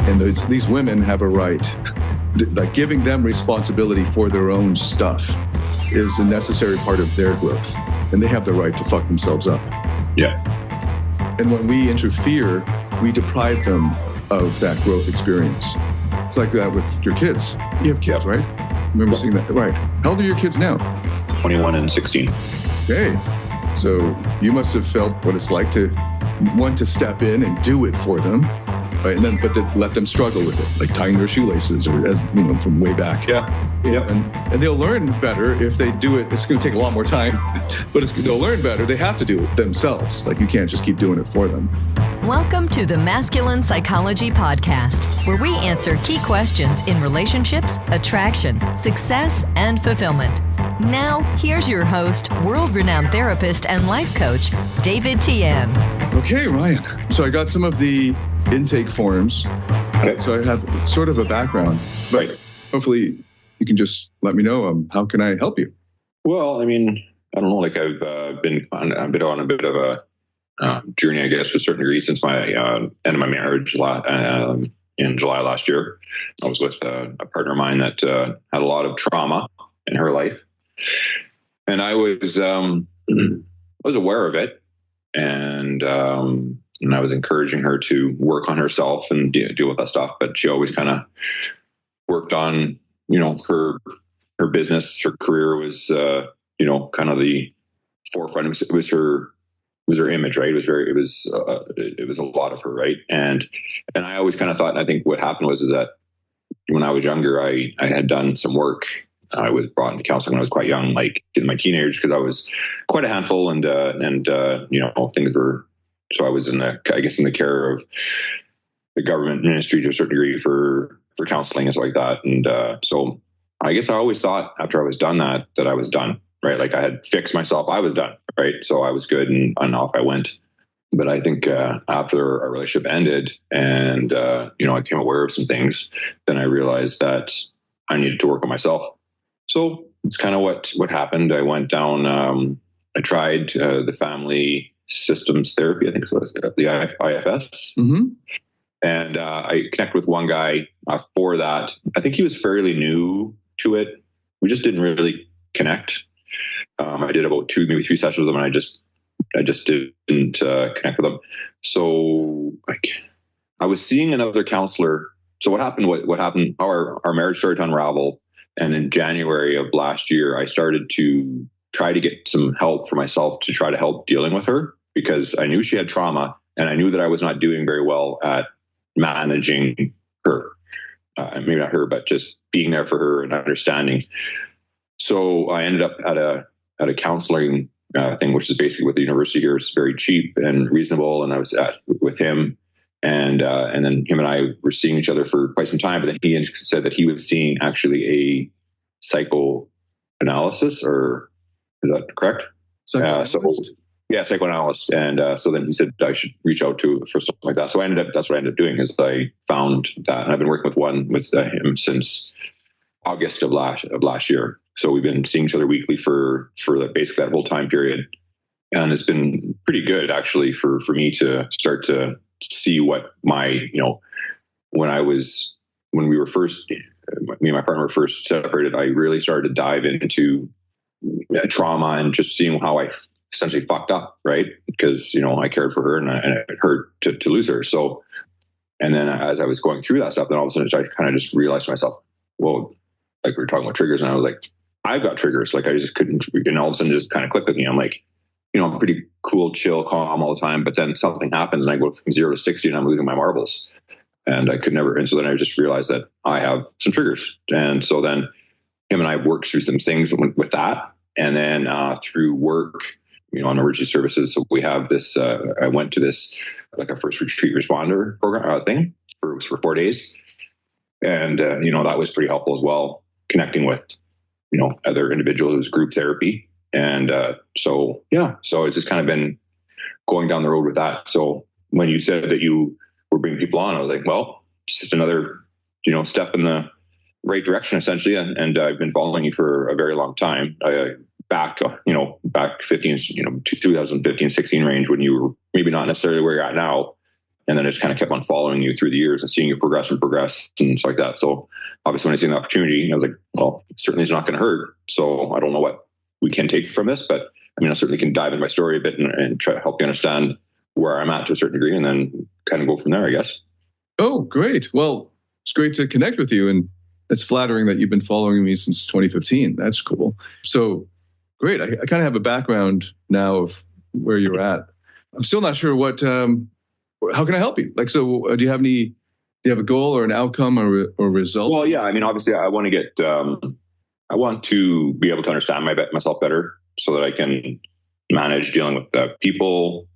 And these women have a right, like giving them responsibility for their own stuff is a necessary part of their growth. And they have the right to fuck themselves up. Yeah. And when we interfere, we deprive them of that growth experience. It's like that with your kids. You have kids, right? Remember seeing that? Right. How old are your kids now? 21 and 16. Okay. So you must have felt what it's like to want to step in and do it for them. Right, and then, but let them struggle with it, like tying their shoelaces, or from way back. Yeah. And they'll learn better if they do it. It's going to take a lot more time, but they'll learn better. They have to do it themselves. Like you can't just keep doing it for them. Welcome to the Masculine Psychology Podcast, where we answer key questions in relationships, attraction, success, and fulfillment. Now, here's your host, world-renowned therapist and life coach, David Tian. Okay, Ryan. So I got some of the intake forms. Okay. So I have sort of a background, but hopefully you can just let me know, how can I help you? Well, I mean, I don't know, like I've been on a bit of a journey, I guess, to a certain degree since my end of my marriage in July last year. I was with a partner of mine that had a lot of trauma in her life. And I was aware of it. And I was encouraging her to work on herself and deal with that stuff. But she always kind of worked on, her business, her career was, kind of the forefront. It was her image, right? It was a lot of her, right? And I always kind of thought, and I think what happened was that when I was younger, I had done some work. I was brought into counseling when I was quite young, like in my teenagers, because I was quite a handful, and things were. So I was in the care of the government ministry to a certain degree for counseling and stuff like that. And so I guess I always thought after I was done that I was done, right? Like I had fixed myself, I was done, right? So I was good, and off I went. But I think after our relationship ended, and I became aware of some things, then I realized that I needed to work on myself. So it's kind of what happened. I went down, I tried the family systems therapy, I think it was the IFS. Mm-hmm. And I connected with one guy for that. I think he was fairly new to it. We just didn't really connect. I did about 2, maybe 3 sessions with him, and I just didn't connect with him. So I was seeing another counselor. So what happened? Our marriage started to unravel. And in January of last year, I started to try to get some help for myself to try to help dealing with her, because I knew she had trauma, and I knew that I was not doing very well at managing her. Maybe not her, but just being there for her and understanding. So I ended up at a counseling thing, which is basically with the university here. It's very cheap and reasonable. And I was with him. And then him and I were seeing each other for quite some time. But then he said that he was seeing actually a psychoanalysis, or is that correct? Psychoanalyst. And so then he said I should reach out to for something like that. So that's what I ended up doing, is I found that, and I've been working with him since August of last year. So we've been seeing each other weekly for basically that whole time period, and it's been pretty good actually for me to start to see what my, when we were first, me and my partner were first separated, I really started to dive into trauma and just seeing how I essentially fucked up, right? Because, I cared for her, and it hurt to lose her. So, and then as I was going through that stuff, then all of a sudden I kind of just realized to myself, whoa, like we were talking about triggers, and I was like, I've got triggers. Like I just couldn't, and all of a sudden just kind of clicked with me. I'm like, I'm pretty cool, chill, calm all the time. But then something happens and I go from 0 to 60 and I'm losing my marbles. And I could never. And so then I just realized that I have some triggers. And so then him and I worked through some things with that. And then through work, on emergency services, so we have this, I went to this, like a first retreat responder program thing for 4 days. And, that was pretty helpful as well, connecting with, other individuals. It was group therapy. And so it's just kind of been going down the road with that. So when you said that you were bringing people on, I was like, well, it's just another, step in the right direction, essentially. And I've been following you for a very long time. Back 2015, 16 range, when you were maybe not necessarily where you're at now, And then it just kind of kept on following you through the years and seeing you progress and stuff like that. So obviously when I seen the opportunity, I was like, well, certainly it's not going to hurt. So I don't know what we can take from this, but I mean, I certainly can dive into my story a bit and try to help you understand where I'm at to a certain degree and then kind of go from there, I guess. Oh, great. Well, it's great to connect with you. And it's flattering that you've been following me since 2015. That's cool. So great. I kind of have a background now of where you're at. I'm still not sure how can I help you? Like, so do you have a goal or an outcome or result? Well, yeah, I mean, obviously I want to be able to understand myself better so that I can manage dealing with the people,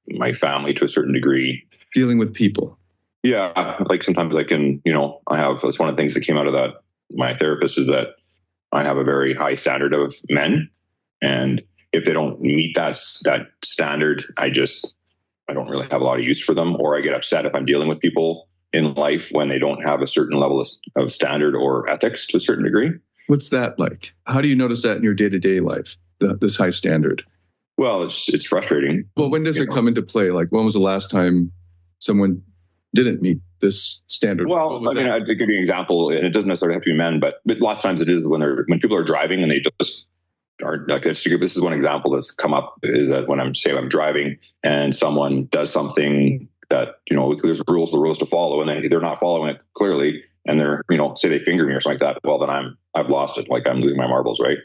my family to a certain degree. Dealing with people. Yeah. Like sometimes I can, that's one of the things that came out of that. My therapist is that I have a very high standard of men. And if they don't meet that standard, I don't really have a lot of use for them, or I get upset if I'm dealing with people in life when they don't have a certain level of standard or ethics to a certain degree. What's that like? How do you notice that in your day-to-day life, this high standard? Well, it's frustrating. Well, when does it come into play? Like, when was the last time someone didn't meet this standard? Well, I mean, I'd give you an example, and it doesn't necessarily have to be men, but lots of times it is when people are driving and they just aren't like, this is one example that's come up, is that when I'm driving and someone does something that, there's rules to follow, and then they're not following it clearly, and they're, say they finger me or something like that. Well, then I've lost it. Like, I'm losing my marbles, right?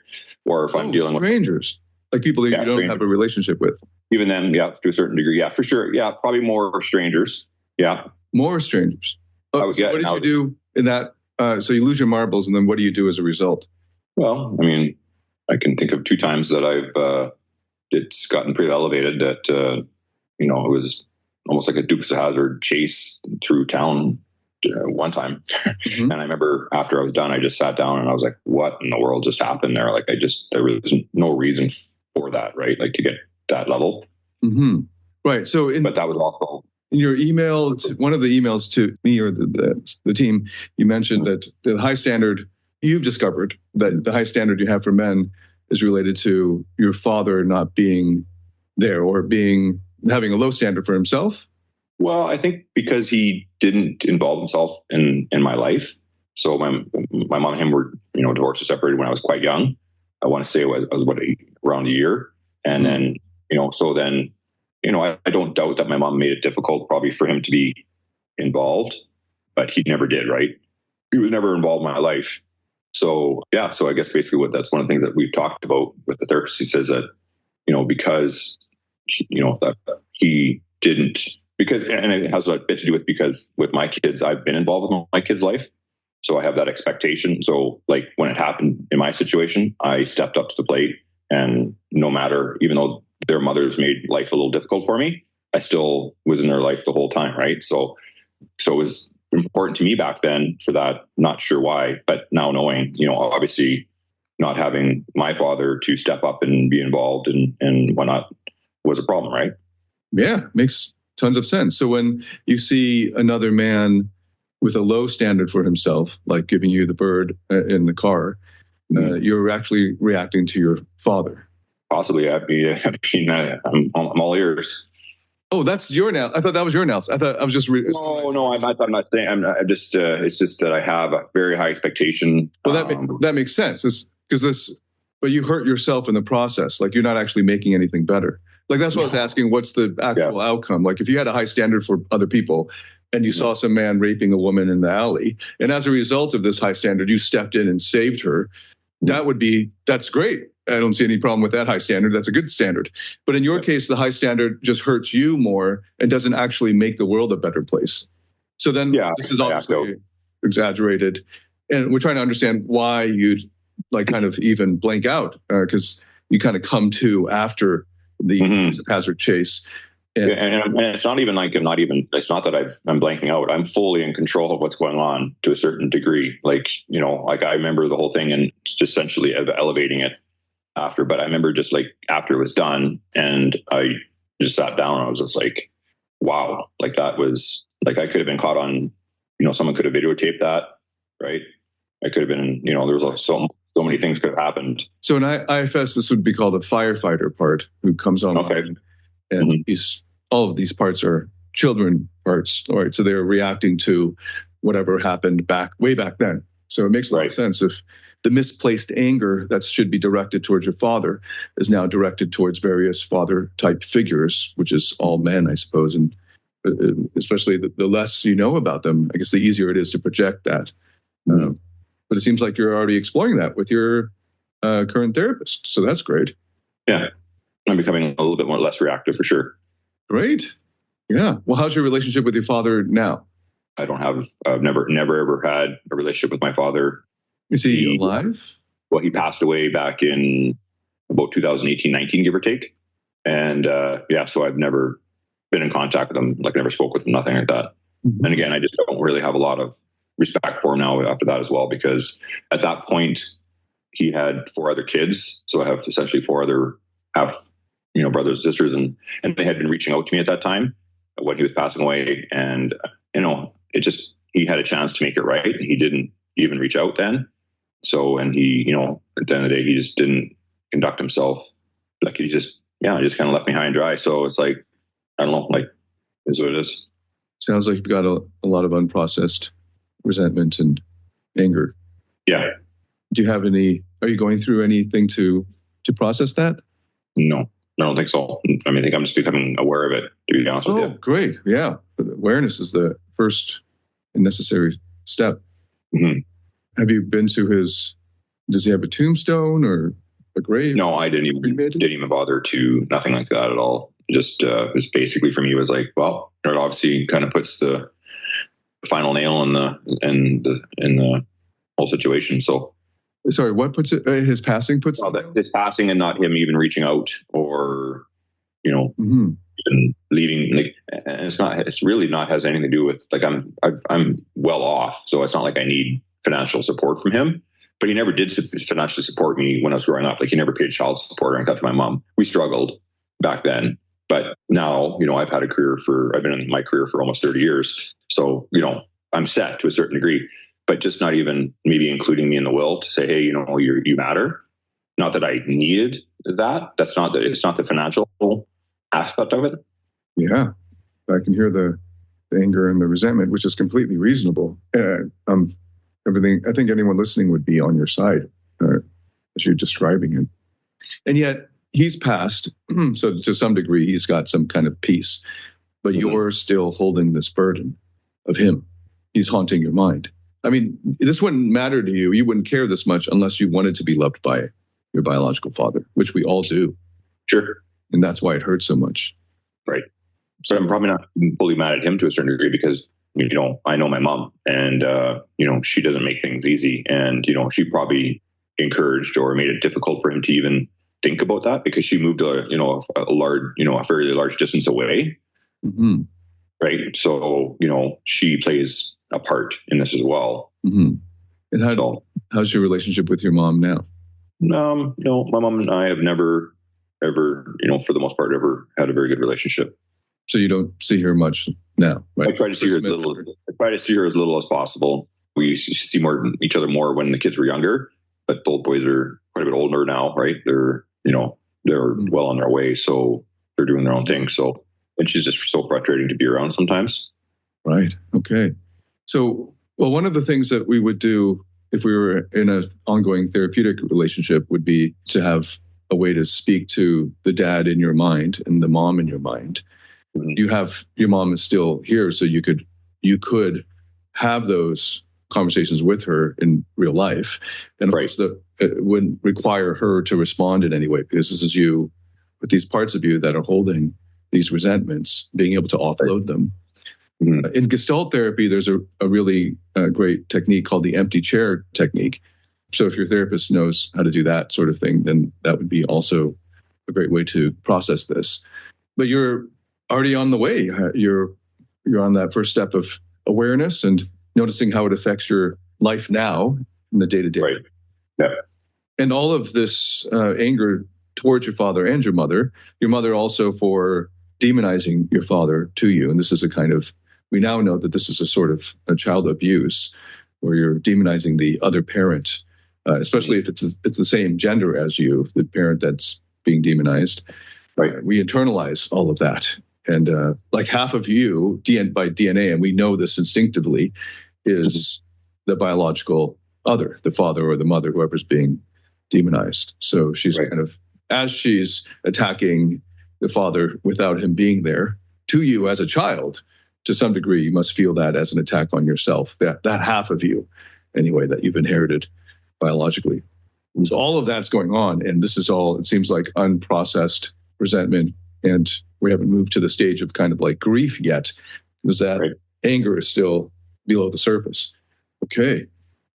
Or if I'm dealing with strangers, like people that you don't have a relationship with. Even then, yeah, to a certain degree. Yeah, for sure. Yeah, probably more strangers. Yeah. More strangers. Oh, so what did you do in that? So you lose your marbles, and then what do you do as a result? Well, I mean, I can think of 2 times that it's gotten pretty elevated that, it was almost like a Dukes of Hazzard chase through town one time. Mm-hmm. And I remember after I was done, I just sat down and I was like, what in the world just happened there? Like, there was no reason for that, right? Like, to get that level. Mm-hmm. Right. So, but that was also in your email, one of the emails to me or the team, you mentioned that the high standard you've discovered, that the high standard you have for men is related to your father not being there or having a low standard for himself. Well, I think because he didn't involve himself in my life. So my mom and him were, divorced and separated when I was quite young. I want to say I was around a year. And then, I don't doubt that my mom made it difficult probably for him to be involved, but he never did, right? He was never involved in my life. So, yeah. So I guess basically that's one of the things that we've talked about with the therapist. He says that, because, that he didn't, and it has a bit to do with, because with my kids, I've been involved with my kids' life. So I have that expectation. So like when it happened in my situation, I stepped up to the plate, and no matter, even though their mothers made life a little difficult for me, I still was in their life the whole time. Right. So it was important to me back then for that. Not sure why, but now knowing, obviously not having my father to step up and be involved and whatnot was a problem. Right. Yeah. Makes tons of sense. So when you see another man with a low standard for himself, like giving you the bird in the car, you're actually reacting to your father. Possibly. I'm all ears. Oh, that's your analysis. I thought that was your analysis. I thought I was just... No, I'm not saying. I'm just. It's just that I have a very high expectation. Well, that makes sense. But you hurt yourself in the process. Like, you're not actually making anything better. Like, that's what I was asking. What's the actual outcome? Like, if you had a high standard for other people, and you saw some man raping a woman in the alley, and as a result of this high standard, you stepped in and saved her, that's great. I don't see any problem with that high standard. That's a good standard. But in your case, the high standard just hurts you more and doesn't actually make the world a better place. So then this is obviously exaggerated. And we're trying to understand why you'd like kind of even blank out, because you kind of come to after the hazard chase. And it's not even like it's not that I'm blanking out. I'm fully in control of what's going on to a certain degree. Like, like I remember the whole thing and just essentially elevating it after. But I remember just like after it was done and I just sat down and I was just like, wow, like that was like, I could have been caught on, someone could have videotaped that, right? I could have been, there was like so many things could have happened. So in IFS, this would be called a firefighter part who comes on. Okay. And all of these parts are children parts. All right. So they're reacting to whatever happened way back then. So it makes a lot of sense if the misplaced anger that should be directed towards your father is now directed towards various father-type figures, which is all men, I suppose. And especially the less you know about them, I guess the easier it is to project that. But it seems like you're already exploring that with your current therapist. So that's great. Yeah. I'm becoming a little bit less reactive for sure. Great. Yeah. Well, how's your relationship with your father now? I've never ever had a relationship with my father. Is he alive? Well, he passed away back in about 2018-19, give or take. And so I've never been in contact with him, like never spoke with him, nothing like that. Mm-hmm. And again, I just don't really have a lot of respect for him now after that as well, because at that point he had 4 other kids. So I have essentially 4 other brothers and sisters, and they had been reaching out to me at that time when he was passing away. And, he had a chance to make it right. He didn't even reach out then. So, and he, at the end of the day, he just didn't conduct himself. Like he just kind of left me high and dry. So it's like, I don't know, like, is what it is. Sounds like you've got a lot of unprocessed resentment and anger. Yeah. Do you have are you going through anything to process that? No, I don't think so. I mean, I think I'm just becoming aware of it, to be honest with you. Oh, great. Yeah. Awareness is the first and necessary step. Mm-hmm. Have you been to does he have a tombstone or a grave? No, I didn't even bother to, nothing like that at all. Just, it's basically for me was like, well, it obviously kind of puts the final nail in the whole situation. So, sorry, what puts it? His passing puts his passing, and not him even reaching out or, mm-hmm. and leaving. Like, and it's really not has anything to do with like I'm well off, so it's not like I need financial support from him. But he never did financially support me when I was growing up. Like he never paid child support or anything to my mom. We struggled back then, but now I've been in my career for almost 30 years, so I'm set to a certain degree. But just not even maybe including me in the will to say, hey, you matter. Not that I needed that. It's not the financial aspect of it. Yeah, I can hear the anger and the resentment, which is completely reasonable. Everything. I think anyone listening would be on your side as you're describing it. And yet he's passed, so to some degree he's got some kind of peace. But mm-hmm. You're still holding this burden of him. He's haunting your mind. I mean, this wouldn't matter to you. You wouldn't care this much unless you wanted to be loved by your biological father, which we all do. Sure. And that's why it hurts so much. Right. So I'm probably not fully mad at him to a certain degree because, I know my mom and, she doesn't make things easy. And, she probably encouraged or made it difficult for him to even think about that because she moved a fairly large distance away. Mm-hmm. Right. So, she plays a part in this as well. Mm-hmm. And how's your relationship with your mom now? No, my mom and I have never, ever, for the most part, ever had a very good relationship. So you don't see her much now, right? I try to see her as little as possible. We used to see each other more when the kids were younger, but both boys are quite a bit older now, right? They're, they're well on their way. So they're doing their own thing. So, and she's just so frustrating to be around sometimes. Right. Okay. So, well, one of the things that we would do if we were in an ongoing therapeutic relationship would be to have a way to speak to the dad in your mind and the mom in your mind. Mm-hmm. Your mom is still here, so you could have those conversations with her in real life. And of course, it wouldn't require her to respond in any way because this is you with these parts of you that are holding these resentments, being able to offload them. Mm-hmm. In Gestalt therapy, there's a really great technique called the empty chair technique. So if your therapist knows how to do that sort of thing, then that would be also a great way to process this. But you're already on the way. You're on that first step of awareness and noticing how it affects your life now in the day-to-day. Right. Yeah. And all of this anger towards your father and your mother also for demonizing your father to you. And this is we now know that this is a sort of a child abuse where you're demonizing the other parent, especially if it's the same gender as you, the parent that's being demonized. Right. We internalize all of that. And like half of you, by DNA, and we know this instinctively, is the biological other, the father or the mother, whoever's being demonized. So she's kind of, as she's attacking the father without him being there, to you as a child, to some degree, you must feel that as an attack on yourself, that half of you, anyway, that you've inherited biologically. So all of that's going on, and this is all, it seems like, unprocessed resentment, and we haven't moved to the stage of kind of like grief yet, because that anger is still below the surface. Okay.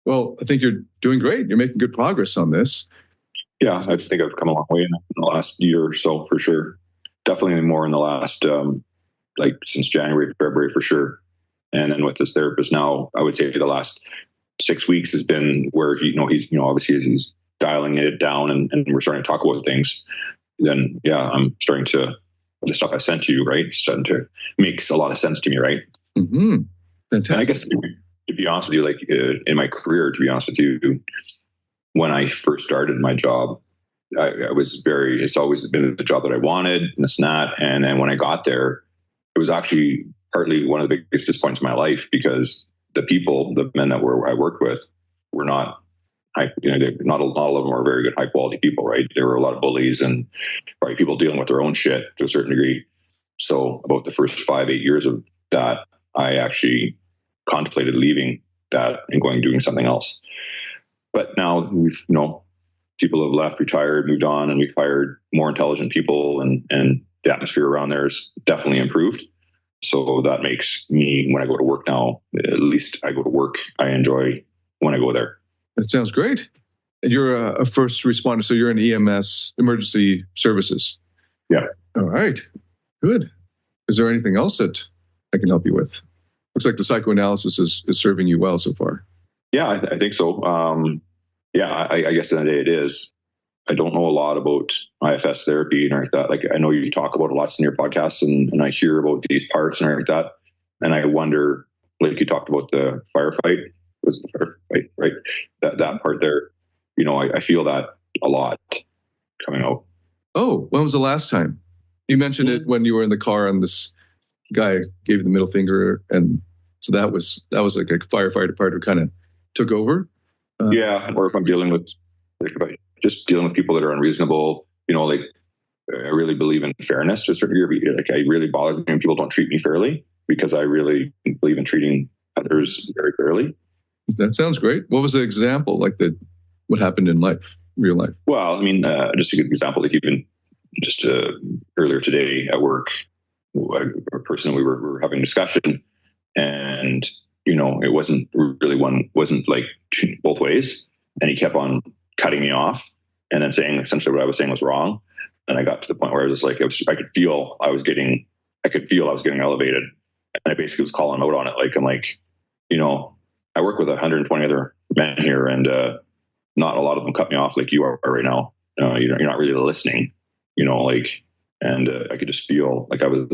Well, I think you're doing great. You're making good progress on this. Yeah, I think I've come a long way in the last year or so, for sure. Definitely more in the last, since January, February, for sure. And then with this therapist now, I would say the last 6 weeks has been where he's obviously he's dialing it down, and we're starting to talk about things. Then, I'm starting to, the stuff I sent to you, right? It's starting to makes a lot of sense to me, right? Mm-hmm. Fantastic. And I guess, to be honest with you, like in my career, to be honest with you, when I first started my job, it's always been the job that I wanted, and this and that. And then when I got there, it was actually partly one of the biggest disappointments of my life, because the men that I worked with were not, not all of them were very good, high quality people, right? There were a lot of bullies and probably people dealing with their own shit to a certain degree. So about the first 5-8 years of that, I actually contemplated leaving that and doing something else. But now we've, people have left, retired, moved on, and we've hired more intelligent people, and the atmosphere around there is definitely improved. So that makes me, when I go to work now, at least I go to work, I enjoy when I go there. That sounds great. And you're a first responder, so you're in EMS, emergency services. Yeah. All right. Good. Is there anything else that I can help you with? Looks like the psychoanalysis is serving you well so far. Yeah, I think so. I guess at the end of the day it is. I don't know a lot about IFS therapy and like that. Like, I know you talk about a lot in your podcasts, and I hear about these parts and like that. And I wonder, like you talked about the firefight, was the firefight, right? That part there, I feel that a lot coming out. Oh, when was the last time? You mentioned it when you were in the car and this guy gave you the middle finger, and so that was like a firefighter part who kind of took over. Or if I'm dealing with, just dealing with people that are unreasonable, I really believe in fairness to a certain degree. Like, I really bother me when people don't treat me fairly, because I really believe in treating others very fairly. That sounds great. What was the example? Like what happened in life, real life? Well, I mean, just a good example, like even just earlier today at work, a person, we were having a discussion, and it wasn't like both ways, and he kept on cutting me off and then saying essentially what I was saying was wrong. And I got to the point where I was like, I could feel I was getting elevated, and I basically was calling him out on it. Like, I'm like, I work with 120 other men here, and not a lot of them cut me off like you are right now. You're not really listening, and I could just feel like I was,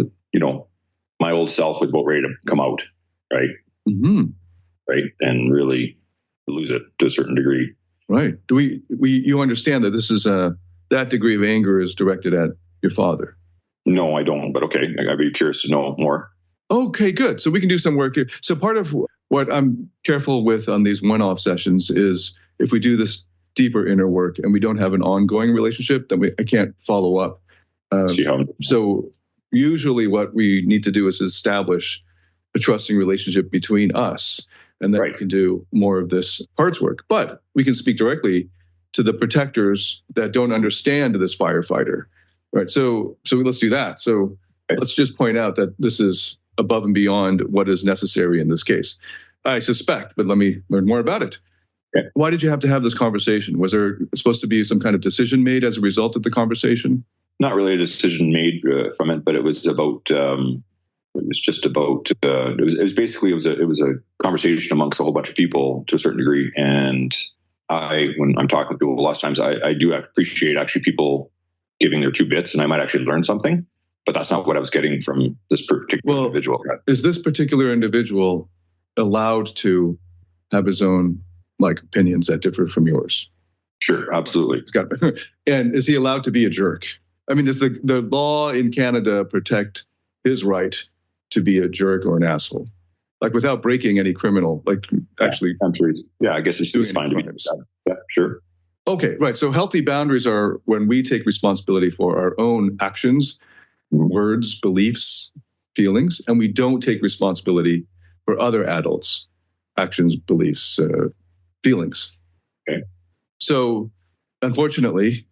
my old self was about ready to come out, right? Mm-hmm. Right, and really lose it to a certain degree. Right. Do you understand that this is that degree of anger is directed at your father? No, I don't. But okay, I'd be curious to know more. Okay, good. So we can do some work here. So part of what I'm careful with on these one-off sessions is if we do this deeper inner work and we don't have an ongoing relationship, then I can't follow up. So usually what we need to do is establish a trusting relationship between us, and then we can do more of this parts work. But we can speak directly to the protectors that don't understand this firefighter, right? So let's do that. So let's just point out that this is above and beyond what is necessary in this case. I suspect, but let me learn more about it. Okay. Why did you have to have this conversation? Was there supposed to be some kind of decision made as a result of the conversation? Not really a decision made from it, but it was about. It was just about. It was a conversation amongst a whole bunch of people to a certain degree, and when I'm talking to people, a lot of times I do appreciate actually people giving their 2 bits, and I might actually learn something. But that's not what I was getting from this particular individual. Is this particular individual allowed to have his own opinions that differ from yours? Sure, absolutely. And is he allowed to be a jerk? I mean, does the law in Canada protect his right to be a jerk or an asshole, like without breaking any criminal, like actually. Yeah, I guess it's fine to be. Yeah, sure. Okay, right. So healthy boundaries are when we take responsibility for our own actions, words, beliefs, feelings, and we don't take responsibility for other adults' actions, beliefs, feelings. Okay. So unfortunately,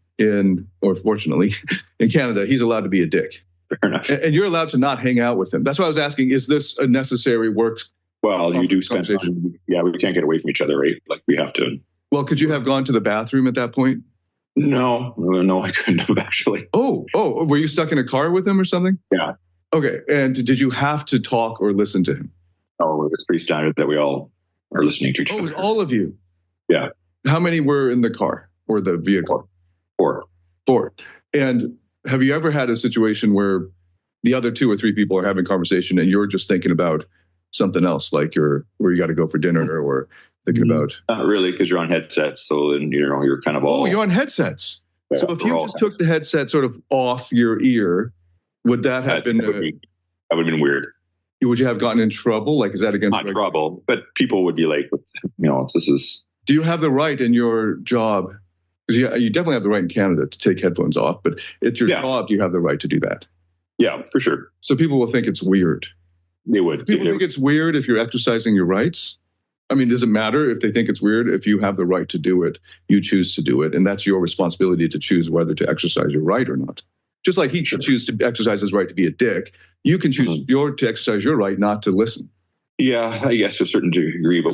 fortunately, in Canada, he's allowed to be a dick. Fair enough. And you're allowed to not hang out with him. That's why I was asking, is this a necessary work? Well, you do spend time. Yeah, we can't get away from each other, right? Like we have to. Well, could you have gone to the bathroom at that point? No, I couldn't have actually. Oh, were you stuck in a car with him or something? Yeah. Okay, and did you have to talk or listen to him? Oh, it's pretty standard that we all are listening to each other. Oh, it was all of you? Yeah. How many were in the car or the vehicle? Four. And have you ever had a situation where the other 2 or 3 people are having a conversation and you're just thinking about something else, like where you got to go for dinner or thinking about? Not really, because you're on headsets, so then you're kind of all. Oh, you're on headsets. Yeah, so if you just took the headset sort of off your ear, would that have been? That would have been weird. Would you have gotten in trouble? Like, is that against? Not trouble, but people would be like, this is. Do you have the right in your job? Because you definitely have the right in Canada to take headphones off, but at your job, you have the right to do that. Yeah, for sure. So people will think it's weird. They would. People think it's weird if you're exercising your rights. I mean, does it matter if they think it's weird? If you have the right to do it, you choose to do it. And that's your responsibility to choose whether to exercise your right or not. Just like he could choose to exercise his right to be a dick, you can choose to exercise your right not to listen. Yeah, I guess to a certain degree. But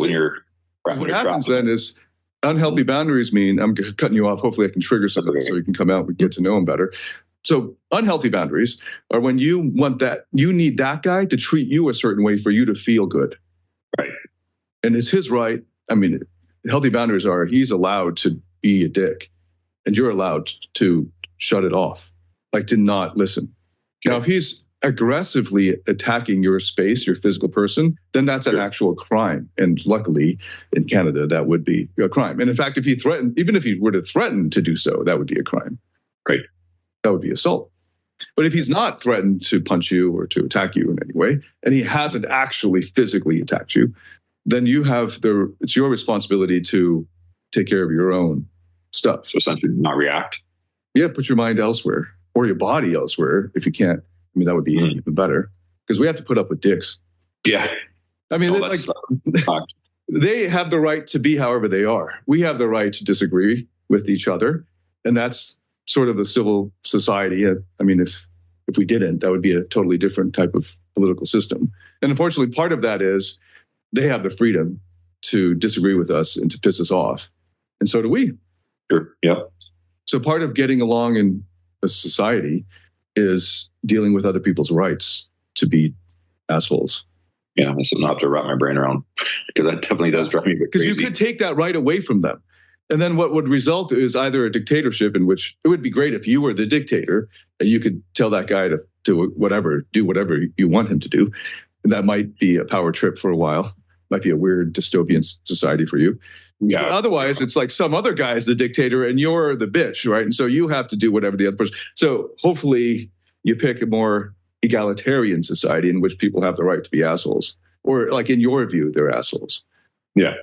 what happens then is unhealthy boundaries mean, I'm cutting you off. Hopefully I can trigger some of this so you can come out and get to know him better. So unhealthy boundaries are when you need that guy to treat you a certain way for you to feel good. Right. And it's his right. I mean, healthy boundaries are he's allowed to be a dick and you're allowed to shut it off, like to not listen. Okay. Now, if he's aggressively attacking your space, your physical person, then that's an actual crime. And luckily in Canada, that would be a crime. And in fact, even if he were to threaten to do so, that would be a crime. Right. That would be assault. But if he's not threatened to punch you or to attack you in any way, and he hasn't actually physically attacked you, then it's your responsibility to take care of your own stuff. So essentially not react. Yeah, put your mind elsewhere or your body elsewhere if you can't. I mean, that would be even better because we have to put up with dicks. Yeah. I mean, they have the right to be however they are. We have the right to disagree with each other. And that's sort of the civil society. I mean, if we didn't, that would be a totally different type of political system. And unfortunately, part of that is they have the freedom to disagree with us and to piss us off. And so do we. Sure. Yep. So part of getting along in a society is dealing with other people's rights to be assholes. Yeah, that's something I have to wrap my brain around because that definitely does drive me crazy. Because you could take that right away from them. And then what would result is either a dictatorship in which it would be great if you were the dictator and you could tell that guy to do whatever you want him to do. And that might be a power trip for a while. Might be a weird dystopian society for you. Yeah. But otherwise, it's like some other guy is the dictator and you're the bitch, right? And so you have to do whatever the other person. So hopefully you pick a more egalitarian society in which people have the right to be assholes. Or like in your view, they're assholes. Yeah.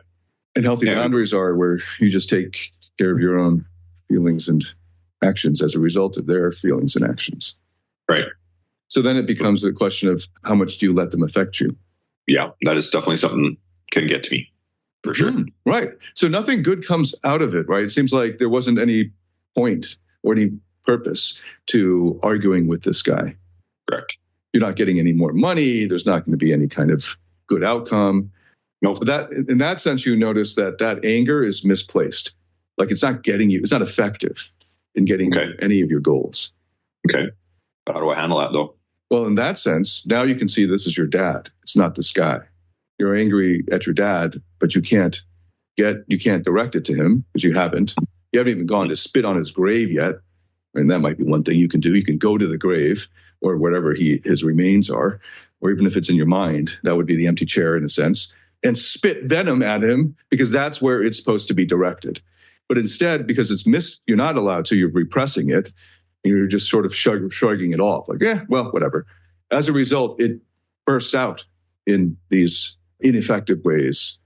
And healthy boundaries are where you just take care of your own feelings and actions as a result of their feelings and actions. Right. So then it becomes the question of how much do you let them affect you? Yeah, that is definitely something can get to me, for sure. Right. So nothing good comes out of it, right? It seems like there wasn't any point or any purpose to arguing with this guy. Correct. You're not getting any more money. There's not going to be any kind of good outcome. No. So that in that sense, you notice that anger is misplaced. Like it's not getting you. It's not effective in getting any of your goals. Okay. How do I handle that though? Well, in that sense, now you can see this is your dad. It's not this guy. You're angry at your dad, but you can't direct it to him because you haven't even gone to spit on his grave yet. And that might be one thing you can do. You can go to the grave or wherever his remains are, or even if it's in your mind, that would be the empty chair in a sense, and spit venom at him because that's where it's supposed to be directed. But instead, because you're not allowed to, you're repressing it. You're just sort of shrugging it off like, well, whatever. as a result, it bursts out in these ineffective ways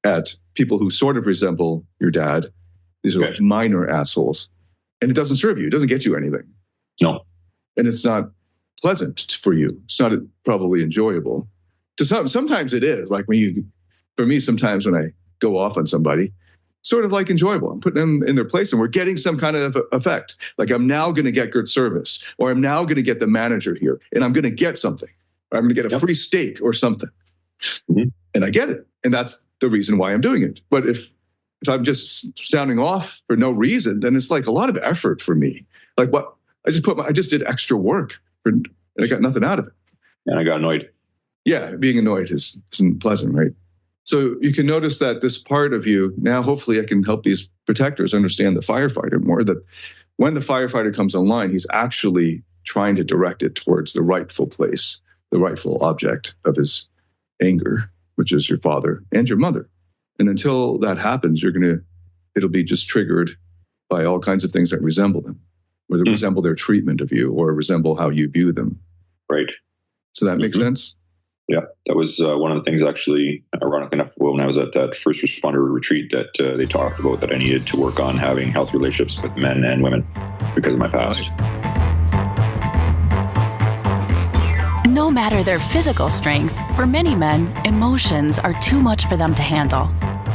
at people who sort of resemble your dad. These are like minor assholes. And it doesn't serve you. It doesn't get you anything. No. And it's not pleasant for you. It's not probably enjoyable. Sometimes it is. Like for me, sometimes when I go off on somebody, sort of like enjoyable. I'm putting them in their place and we're getting some kind of effect. Like I'm now going to get good service, or I'm now going to get the manager here and I'm going to get something. Or I'm going to get a free steak or something. Mm-hmm. And I get it. And that's the reason why I'm doing it. But if I'm just sounding off for no reason, then it's like a lot of effort for me. Like what? I just did extra work and I got nothing out of it. And I got annoyed. Yeah, being annoyed isn't pleasant, right? So you can notice that this part of you, now hopefully I can help these protectors understand the firefighter more, that when the firefighter comes online, he's actually trying to direct it towards the rightful place, the rightful object of his anger, which is your father and your mother. And until that happens, it'll be just triggered by all kinds of things that resemble them, or that resemble their treatment of you, or resemble how you view them. Right. So that makes sense? Yeah, that was one of the things, actually, ironically enough, when I was at that first responder retreat, that they talked about that I needed to work on having healthy relationships with men and women because of my past. No matter their physical strength, for many men, emotions are too much for them to handle.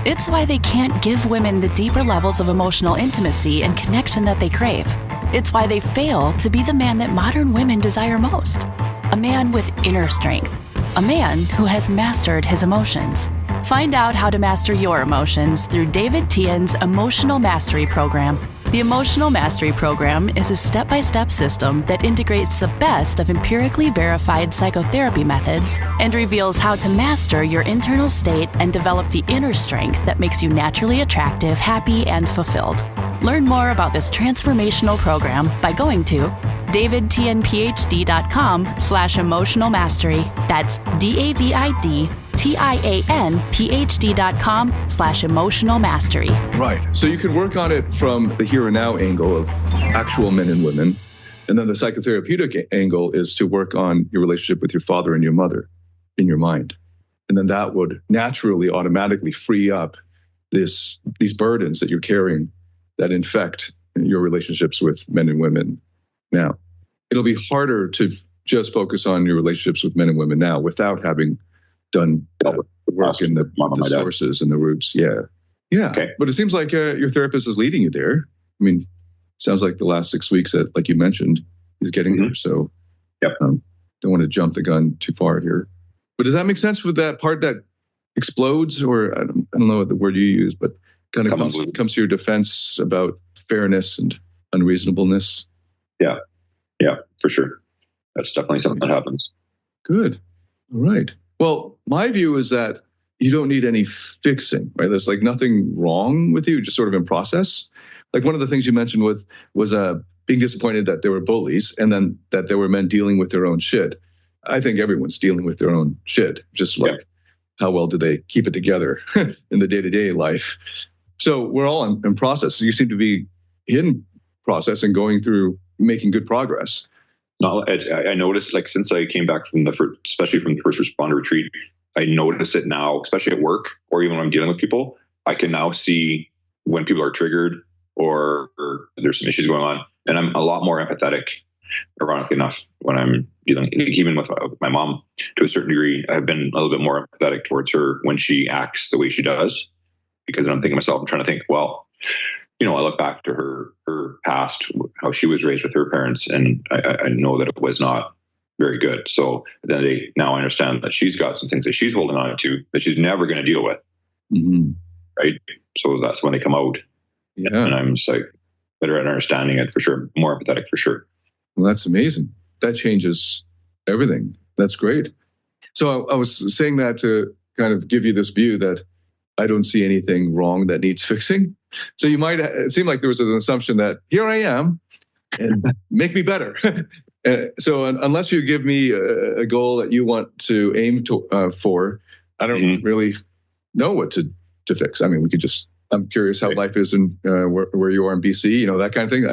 It's why they can't give women the deeper levels of emotional intimacy and connection that they crave. It's why they fail to be the man that modern women desire most. A man with inner strength. A man who has mastered his emotions. Find out how to master your emotions through David Tian's Emotional Mastery Program. The Emotional Mastery Program is a step-by-step system that integrates the best of empirically verified psychotherapy methods and reveals how to master your internal state and develop the inner strength that makes you naturally attractive, happy, and fulfilled. Learn more about this transformational program by going to davidtianphd.com/emotional mastery. That's DAVIDTIANPHD.com/emotional mastery. Right. So you can work on it from the here and now angle of actual men and women. And then the psychotherapeutic angle is to work on your relationship with your father and your mother in your mind. And then that would naturally, automatically free up these burdens that you're carrying that infect your relationships with men and women now. It'll be harder to just focus on your relationships with men and women now without having done work in the sources and the roots. Yeah. Yeah. Okay. But it seems like your therapist is leading you there. I mean, sounds like the last 6 weeks that, like you mentioned, is getting there. So don't want to jump the gun too far here. But does that make sense with that part that explodes, or I don't know what the word you use, but kind of comes to your defense about fairness and unreasonableness? Yeah. Yeah, for sure. That's definitely something that happens. Good. All right. Well, my view is that you don't need any fixing, right? There's like nothing wrong with you, just sort of in process. Like one of the things you mentioned was being disappointed that there were bullies and then that there were men dealing with their own shit. I think everyone's dealing with their own shit, just like how well do they keep it together in the day-to-day life. So we're all in process. So you seem to be in process and going through making good progress. No, I noticed, like, since I came back especially from the first responder retreat, I notice it now, especially at work or even when I'm dealing with people. I can now see when people are triggered or there's some issues going on, and I'm a lot more empathetic. Ironically enough, when I'm dealing, even with my mom, to a certain degree, I've been a little bit more empathetic towards her when she acts the way she does, because I'm thinking to myself, I'm trying to think, well, I look back to her past, how she was raised with her parents, and I know that it was not very good. So then now I understand that she's got some things that she's holding on to that she's never going to deal with. Mm-hmm. Right. So that's when they come out. Yeah. And I'm just like better at understanding it for sure. More empathetic for sure. Well, that's amazing. That changes everything. That's great. So I was saying that to kind of give you this view that I don't see anything wrong that needs fixing. So it seemed like there was an assumption that here I am and make me better. So unless you give me a goal that you want to aim for, I don't really know what to fix. I mean, I'm curious how life is in where you are in BC, that kind of thing.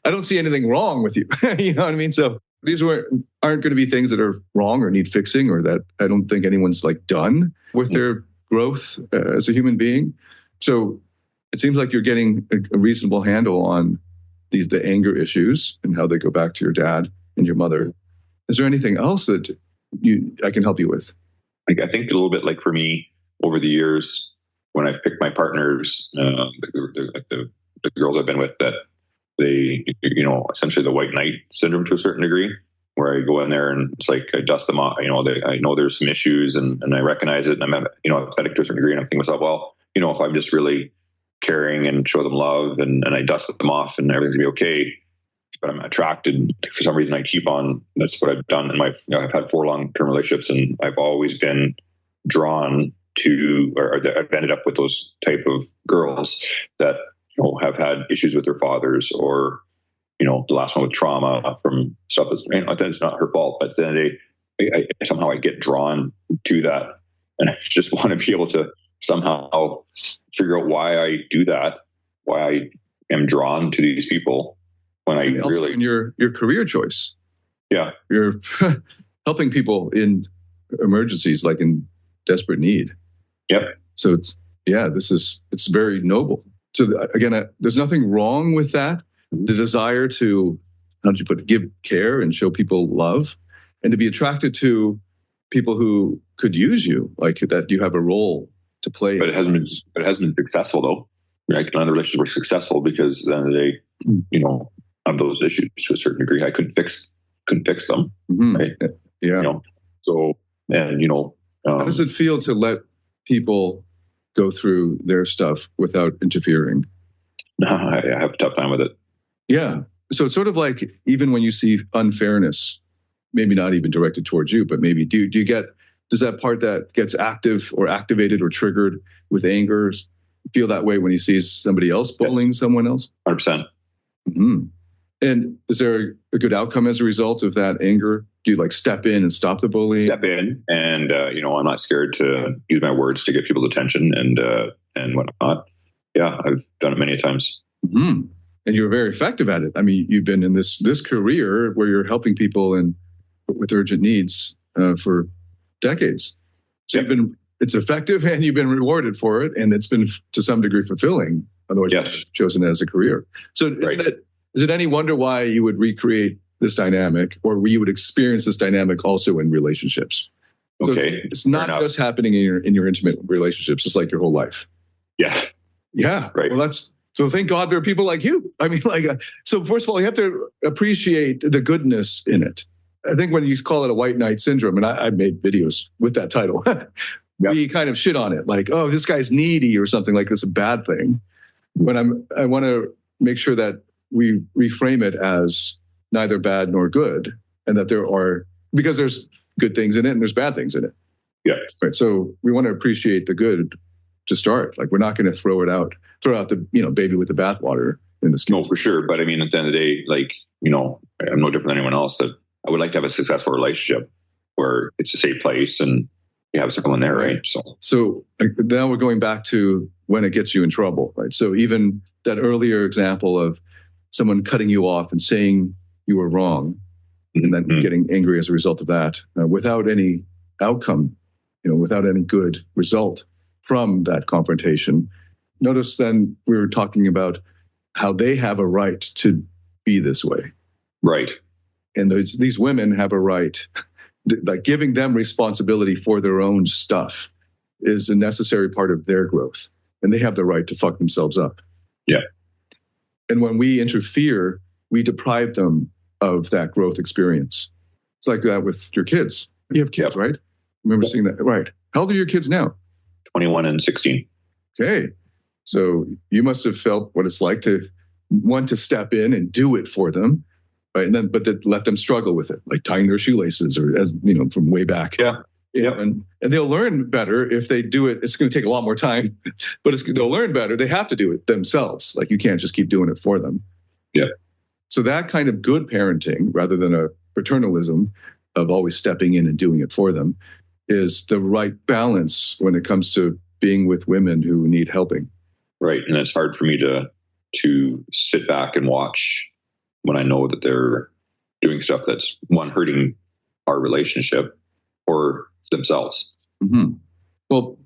I don't see anything wrong with you. You know what I mean? So These aren't going to be things that are wrong or need fixing, or that I don't think anyone's like done with their growth as a human being. So it seems like you're getting a reasonable handle on the anger issues and how they go back to your dad and your mother. Is there anything else that I can help you with? I think a little bit like for me over the years, when I've picked my partners, the girls I've been with, that they, essentially the white knight syndrome to a certain degree, where I go in there and it's like I dust them off. I know there's some issues and I recognize it, and I'm empathetic to a certain degree, and I'm thinking to myself, well, if I'm just really caring and show them love and I dust them off and everything's gonna be okay. But I'm attracted, for some reason I keep on. That's what I've done in I've had 4 long-term relationships, and I've always been drawn to, or I've ended up with those type of girls that have had issues with their fathers, or the last one with trauma from stuff that's not her fault, but then somehow I get drawn to that, and I just want to be able to somehow figure out why I do that, why I am drawn to these people. When I really in your career choice, you're helping people in emergencies, like in desperate need. Yep. So it's very noble. So again, there's nothing wrong with that. The desire to, how did you put it, give care and show people love, and to be attracted to people who could use you, like that you have a role to play. But it hasn't been successful though. None of the relationships were successful because at the end of the day, of those issues to a certain degree, I couldn't fix them. Mm-hmm. Right? Yeah. So, and how does it feel to let people go through their stuff without interfering? I have a tough time with it. Yeah. So it's sort of like, even when you see unfairness, maybe not even directed towards you, but maybe does that part that gets active or activated or triggered with anger feel that way when you see somebody else bullying someone else? 100%. Mm-hmm. And is there a good outcome as a result of that anger? Do you step in and stop the bullying? Step in, and I'm not scared to use my words to get people's attention and whatnot. Yeah, I've done it many times. Mm-hmm. And you're very effective at it. I mean, you've been in this career where you're helping people with urgent needs for decades. So it's effective, and you've been rewarded for it, and it's been to some degree fulfilling. Otherwise, you've chosen it as a career. So is it any wonder why you would recreate this dynamic, or you would experience this dynamic also in relationships? So okay, it's not just happening in your intimate relationships. It's like your whole life. Yeah. Yeah. Right. Well, so thank God there are people like you. I mean, so first of all, you have to appreciate the goodness in it. I think when you call it a white knight syndrome, and I made videos with that title, we kind of shit on it, like, oh, this guy's needy or something like this, a bad thing. But I want to make sure that we reframe it as neither bad nor good, and that because there's good things in it and there's bad things in it. Yeah. Right. So we want to appreciate the good to start. Like, we're not going to throw out the baby with the bathwater in this case. No, for sure. But I mean, at the end of the day, I'm no different than anyone else. That I would like to have a successful relationship where it's a safe place and you have someone there, right? So now we're going back to when it gets you in trouble, right? So even that earlier example of someone cutting you off and saying you were wrong, and then getting angry as a result of that, without any outcome, without any good result from that confrontation. Notice then we were talking about how they have a right to be this way. Right. And these women have a right, like giving them responsibility for their own stuff is a necessary part of their growth. And they have the right to fuck themselves up. Yeah. And when we interfere, we deprive them of that growth experience. It's like that with your kids. You have kids, right? Remember seeing that? Right. How old are your kids now? 21 and 16. Okay. So you must have felt what it's like to want to step in and do it for them, right? And then, let them struggle with it, like tying their shoelaces, or from way back. Yeah. And they'll learn better if they do it. It's going to take a lot more time, but they'll learn better. They have to do it themselves. Like, you can't just keep doing it for them. Yeah. So that kind of good parenting, rather than a paternalism of always stepping in and doing it for them, is the right balance when it comes to being with women who need helping. Right. And it's hard for me to sit back and watch when I know that they're doing stuff that's one, hurting our relationship or themselves. Mm-hmm. Well,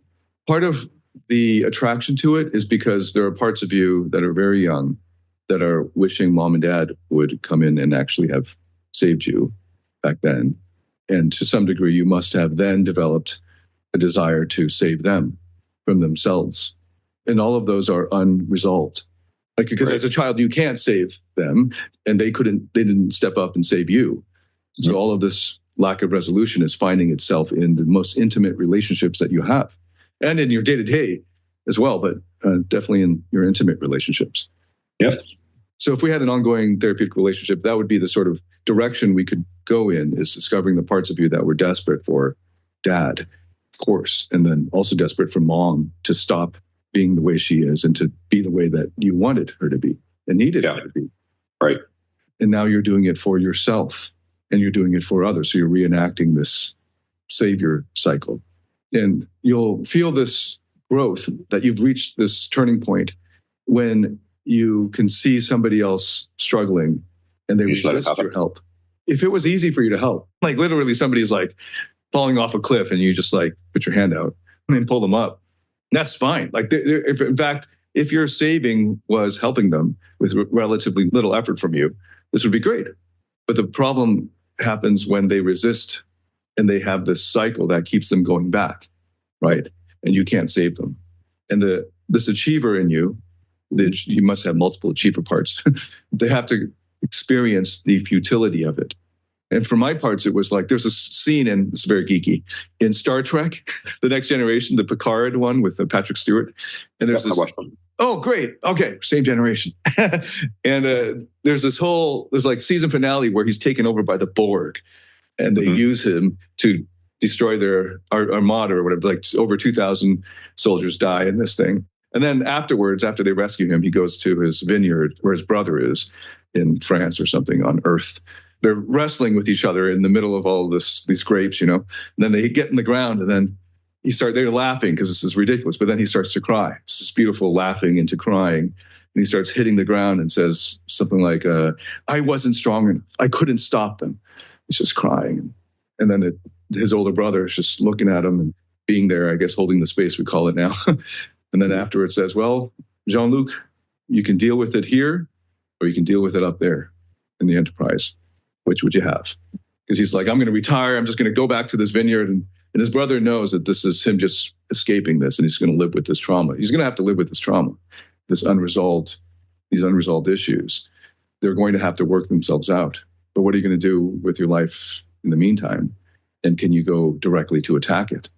part of the attraction to it is because there are parts of you that are very young that are wishing mom and dad would come in and actually have saved you back then. And to some degree, you must have then developed a desire to save them from themselves. And all of those are unresolved. Like, because as a child, you can't save them, and they didn't step up and save you. So all of this lack of resolution is finding itself in the most intimate relationships that you have, and in your day-to-day as well, but definitely in your intimate relationships. Yep. So if we had an ongoing therapeutic relationship, that would be the sort of direction we could go in, is discovering the parts of you that were desperate for dad, of course, and then also desperate for mom to stop being the way she is and to be the way that you wanted her to be and needed her to be. Right. And now you're doing it for yourself and you're doing it for others. So you're reenacting this savior cycle. And you'll feel this growth, that you've reached this turning point when you can see somebody else struggling and they resist your help. If it was easy for you to help, like literally somebody's like falling off a cliff and you just like put your hand out and then pull them up, that's fine. Like, if, in fact, if your saving was helping them with relatively little effort from you, this would be great. But the problem happens when they resist and they have this cycle that keeps them going back, right? And you can't save them. And this achiever in you, you must have multiple achiever parts. They have to experience the futility of it. And for my parts, it was like, there's a scene in, it's very geeky, in Star Trek, The Next Generation, the Picard one with Patrick Stewart. And there's this, oh, great. Okay. Same generation. And there's like season finale where he's taken over by the Borg and they use him to destroy their armada or whatever. Like over 2,000 soldiers die in this thing. And then afterwards, after they rescue him, he goes to his vineyard where his brother is in France or something on Earth. They're wrestling with each other in the middle of all these grapes, you know. And then they get in the ground, and then they're laughing because this is ridiculous. But then he starts to cry. It's this beautiful laughing into crying, and he starts hitting the ground and says something like, "I wasn't strong enough. I couldn't stop them." He's just crying, and then his older brother is just looking at him and being there, I guess, holding the space, we call it now. And then afterwards says, "Well, Jean-Luc, you can deal with it here, or you can deal with it up there in the Enterprise. Which would you have?" Because he's like, "I'm going to retire. I'm just going to go back to this vineyard." And his brother knows that this is him just escaping this, and he's going to live with this trauma. He's going to have to live with this trauma, these unresolved issues. They're going to have to work themselves out. But what are you going to do with your life in the meantime? And can you go directly to attack it?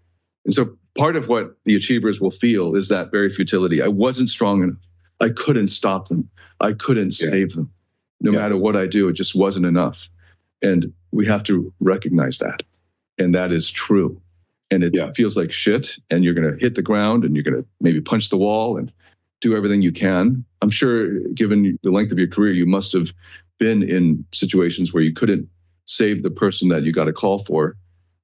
And so part of what the achievers will feel is that very futility. I wasn't strong enough. I couldn't stop them. I couldn't save them. No matter what I do, it just wasn't enough. And we have to recognize that. And that is true. And it feels like shit. And you're going to hit the ground and you're going to maybe punch the wall and do everything you can. I'm sure, given the length of your career, you must have been in situations where you couldn't save the person that you got a call for.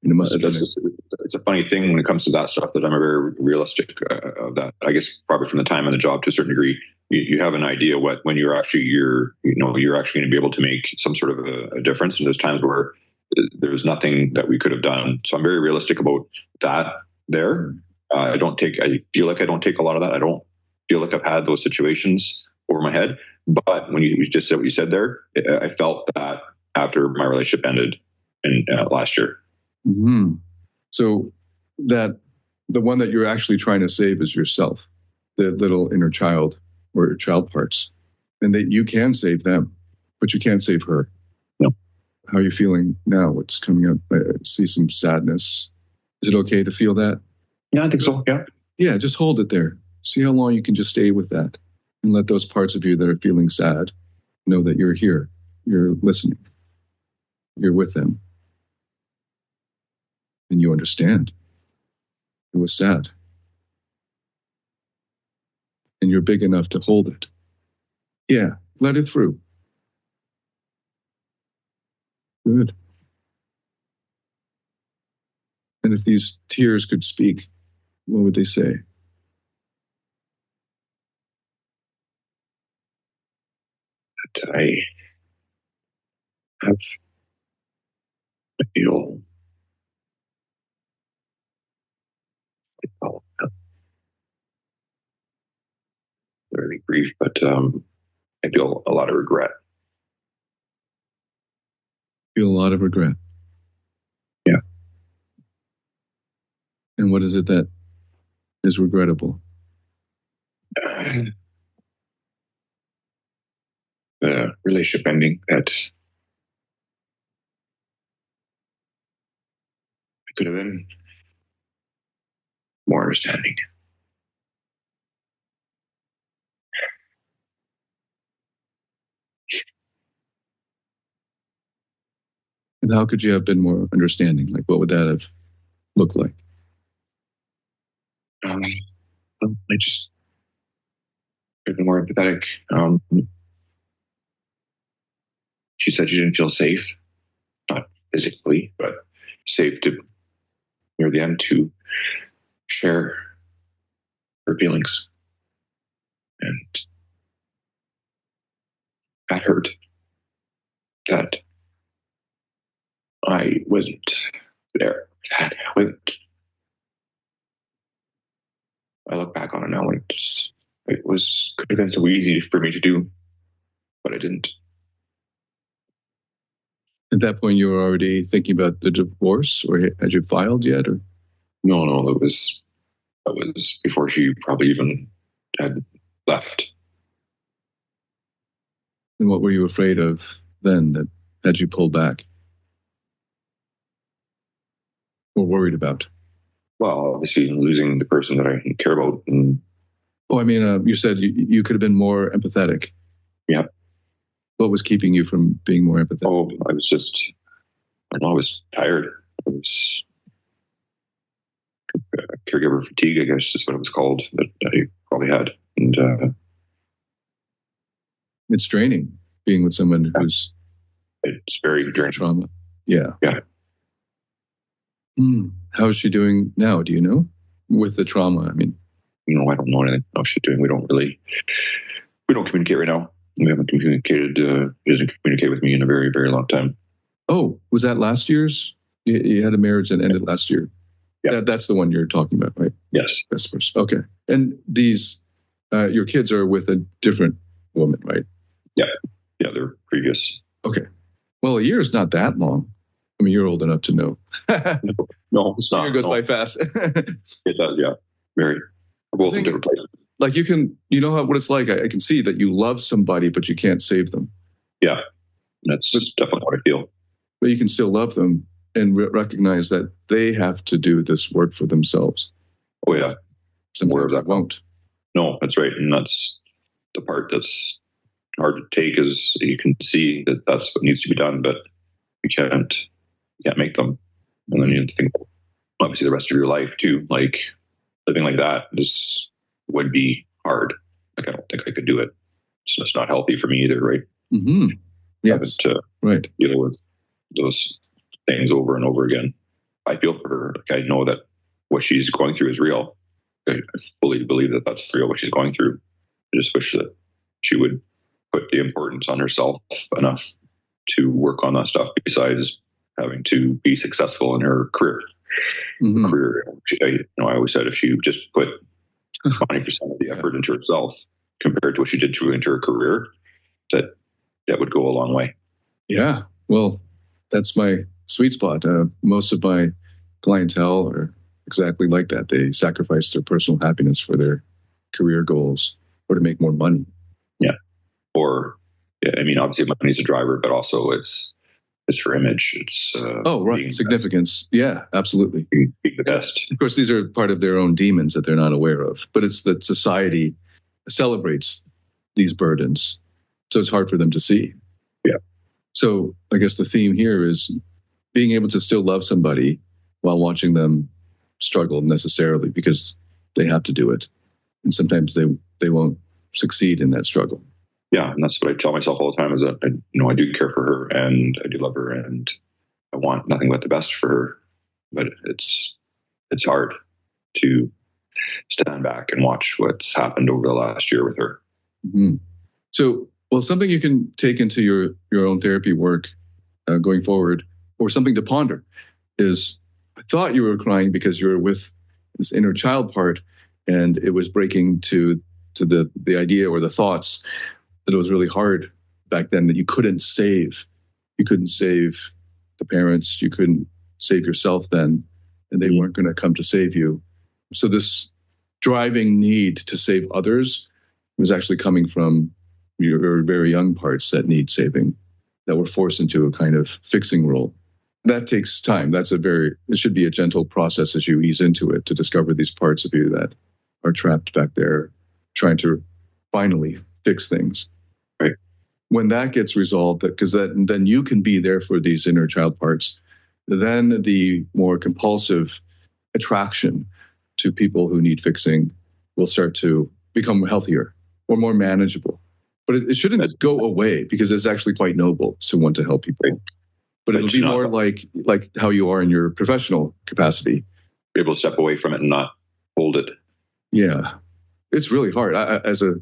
And it must have been it's a funny thing when it comes to that stuff, that I'm very realistic of that. I guess probably from the time on the job to a certain degree, you have an idea when you're actually going to be able to make some sort of a difference. And there's times where there's nothing that we could have done. So I'm very realistic about that there. I feel like I don't take a lot of that. I don't feel like I've had those situations over my head. But when you just said what you said there, I felt that after my relationship ended in last year. Mm-hmm. So that the one that you're actually trying to save is yourself, the little inner child or your child parts, and that you can save them, but you can't save her. No. How are you feeling now? What's coming up? I see some sadness. Is it okay to feel that? Yeah, I think so. Yeah. Yeah, just hold it there. See how long you can just stay with that, and let those parts of you that are feeling sad know that you're here. You're listening. You're with them. And you understand. It was sad. And you're big enough to hold it. Yeah, let it through. Good. And if these tears could speak, what would they say? That I feel very grief, but I feel a lot of regret. Feel a lot of regret. Yeah. And what is it that is regrettable? The relationship ending that I could have been more understanding. And how could you have been more understanding? Like, what would that have looked like? I just could have been more empathetic. She said she didn't feel safe, not physically, but safe to near the end to share her feelings. And that hurt. That I wasn't there. That I wasn't. I look back on it now and it could have been so easy for me to do, but I didn't. At that point, you were already thinking about the divorce, or had you filed yet? Or No, that was before she probably even had left. and what were you afraid of then that had you pulled back, or worried about? Well, obviously losing the person that I care about. And you said you could have been more empathetic. Yeah. What was keeping you from being more empathetic? Oh, I was tired. I was caregiver fatigue, I guess is what it was called, that I probably had. And It's draining being with someone who's it's very draining. Trauma. Yeah. Yeah. How's she doing now? Do you know? With the trauma, I mean. I don't know anything how she's doing. We don't communicate right now. We haven't communicated. She doesn't communicate with me in a very, very long time. Oh, was that last year's? You had a marriage that ended last year. Yeah. That's the one you're talking about, right? Yes. Vespers. Okay. And these, your kids are with a different woman, right? Yeah. Yeah, they're previous. Okay. Well, a year is not that long. I mean, you're old enough to know. No, it's not. It goes by fast. It does, yeah. Very. We're both in different places. Like what it's like. I can see that you love somebody, but you can't save them. Yeah. That's definitely what I feel. But you can still love them and recognize that they have to do this work for themselves. Oh, yeah. Sometimes that won't. No, that's right. And that's the part that's hard to take, is you can see that that's what needs to be done, but you can't make them. And then you think, obviously, the rest of your life too, like living like that, this would be hard. Like, I don't think I could do it. So it's not healthy for me either, right? Mm-hmm. Yes. Right. Deal with those things over and over again. I feel for her. Like, I know that what she's going through is real. I fully believe that that's real, what she's going through. I just wish that she would put the importance on herself enough to work on that stuff, besides having to be successful in her career. Mm-hmm. I always said if she just put 20% of the effort into herself compared to what she did into her career, that would go a long way. Yeah. Well, that's my sweet spot. Most of my clientele are exactly like that. They sacrifice their personal happiness for their career goals or to make more money. Yeah. Or, obviously money's a driver, but also it's her image. It's right, significance. Yeah, absolutely. Being the best. Of course, these are part of their own demons that they're not aware of. But it's that society celebrates these burdens, so it's hard for them to see. Yeah. So I guess the theme here is being able to still love somebody while watching them struggle necessarily, because they have to do it, and sometimes they won't succeed in that struggle. Yeah, and that's what I tell myself all the time, is that I do care for her and I do love her and I want nothing but the best for her. But it's hard to stand back and watch what's happened over the last year with her. Mm-hmm. So, something you can take into your own therapy work going forward, or something to ponder, is I thought you were crying because you were with this inner child part, and it was breaking to the idea or the thoughts that it was really hard back then, that you couldn't save. You couldn't save the parents. You couldn't save yourself then, and they weren't going to come to save you. So this driving need to save others was actually coming from your very young parts that need saving, that were forced into a kind of fixing role. That takes time. It should be a gentle process as you ease into it to discover these parts of you that are trapped back there, trying to finally fix things. Right. When that gets resolved, because then you can be there for these inner child parts, then the more compulsive attraction to people who need fixing will start to become healthier or more manageable. But it shouldn't go away, because it's actually quite noble to want to help people. Right. But it'll be more like how you are in your professional capacity. Be able to step away from it and not hold it. Yeah. It's really hard. I, as a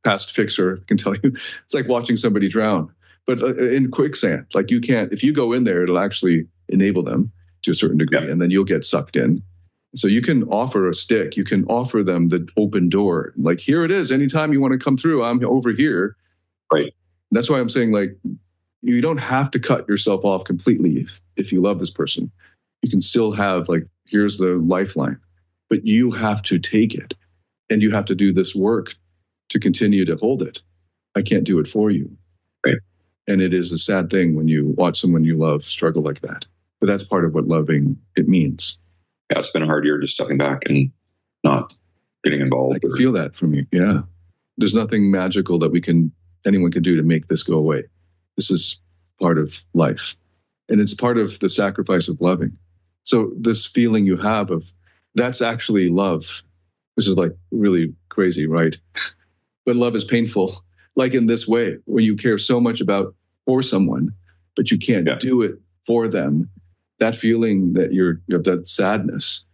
past fixer, can tell you, it's like watching somebody drown. But in quicksand, like you can't, if you go in there, it'll actually enable them to a certain degree, and then you'll get sucked in. So you can offer a stick, you can offer them the open door. Like, here it is. Anytime you want to come through, I'm over here. Right. That's why I'm saying, like, you don't have to cut yourself off completely if you love this person. You can still have, like, here's the lifeline, but you have to take it, and you have to do this work to continue to hold it. I can't do it for you. Right. And it is a sad thing when you watch someone you love struggle like that. But that's part of what loving it means. Yeah, it's been a hard year just stepping back and not getting involved. I can feel that from you. Yeah. There's nothing magical that anyone can do to make this go away. This is part of life. And it's part of the sacrifice of loving. So this feeling you have of, that's actually love. This is like really crazy, right? But love is painful. Like in this way, when you care so much for someone, but you can't do it for them, that feeling that you have that sadness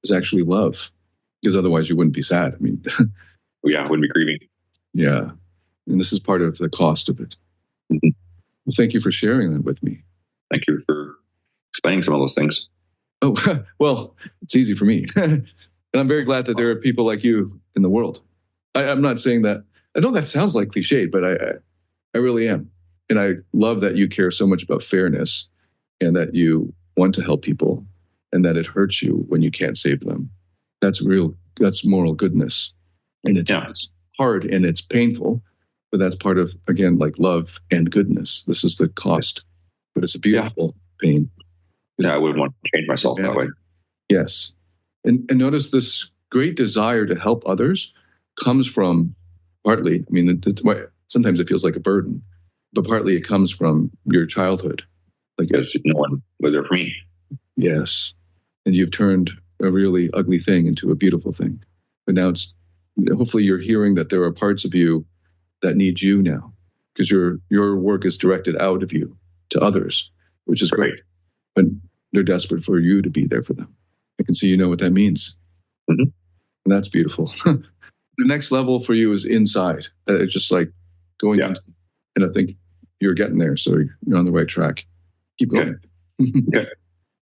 is actually love, because otherwise you wouldn't be sad. I mean, wouldn't be grieving. Yeah. And this is part of the cost of it. Mm-hmm. Well, thank you for sharing that with me. Thank you for explaining some of those things. Oh, well, it's easy for me. And I'm very glad that there are people like you in the world. I'm not saying that. I know that sounds like cliched, but I really am. And I love that you care so much about fairness, and that you want to help people, and that it hurts you when you can't save them. That's moral goodness. And it's hard and it's painful, but that's part of, again, like love and goodness. This is the cost, but it's a beautiful pain. Yeah, I wouldn't want to change myself that way. Yes. And notice this great desire to help others comes from partly, I mean, sometimes it feels like a burden, but partly it comes from your childhood. Like, because no one was there for me. Yes. And you've turned a really ugly thing into a beautiful thing. But now hopefully you're hearing that there are parts of you that need you now, because your work is directed out of you to others, which is great. But they're desperate for you to be there for them. I can see you know what that means. Mm-hmm. And that's beautiful. The next level for you is inside. It's just like going in, and I think you're getting there. So you're on the right track. Keep going. Okay.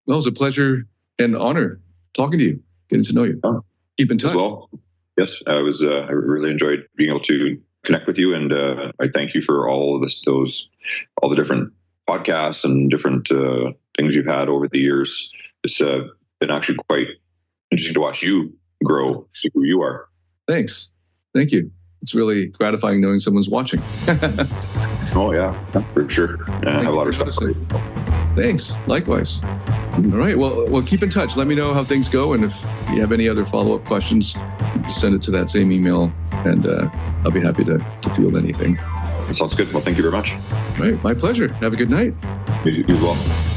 Well, it was a pleasure and honor talking to you, getting to know you. Keep in touch. Well, yes, I really enjoyed being able to connect with you, and I thank you for all of all the different podcasts and different things you've had over the years. It's been actually quite interesting to watch you grow to who you are. Thanks. Thank you. It's really gratifying knowing someone's watching. Oh, yeah, for sure. I have a lot of respect. Thanks. Likewise. All right. Well, keep in touch. Let me know how things go. And if you have any other follow-up questions, just send it to that same email, and I'll be happy to field anything. That sounds good. Well, thank you very much. All right. My pleasure. Have a good night. You as well.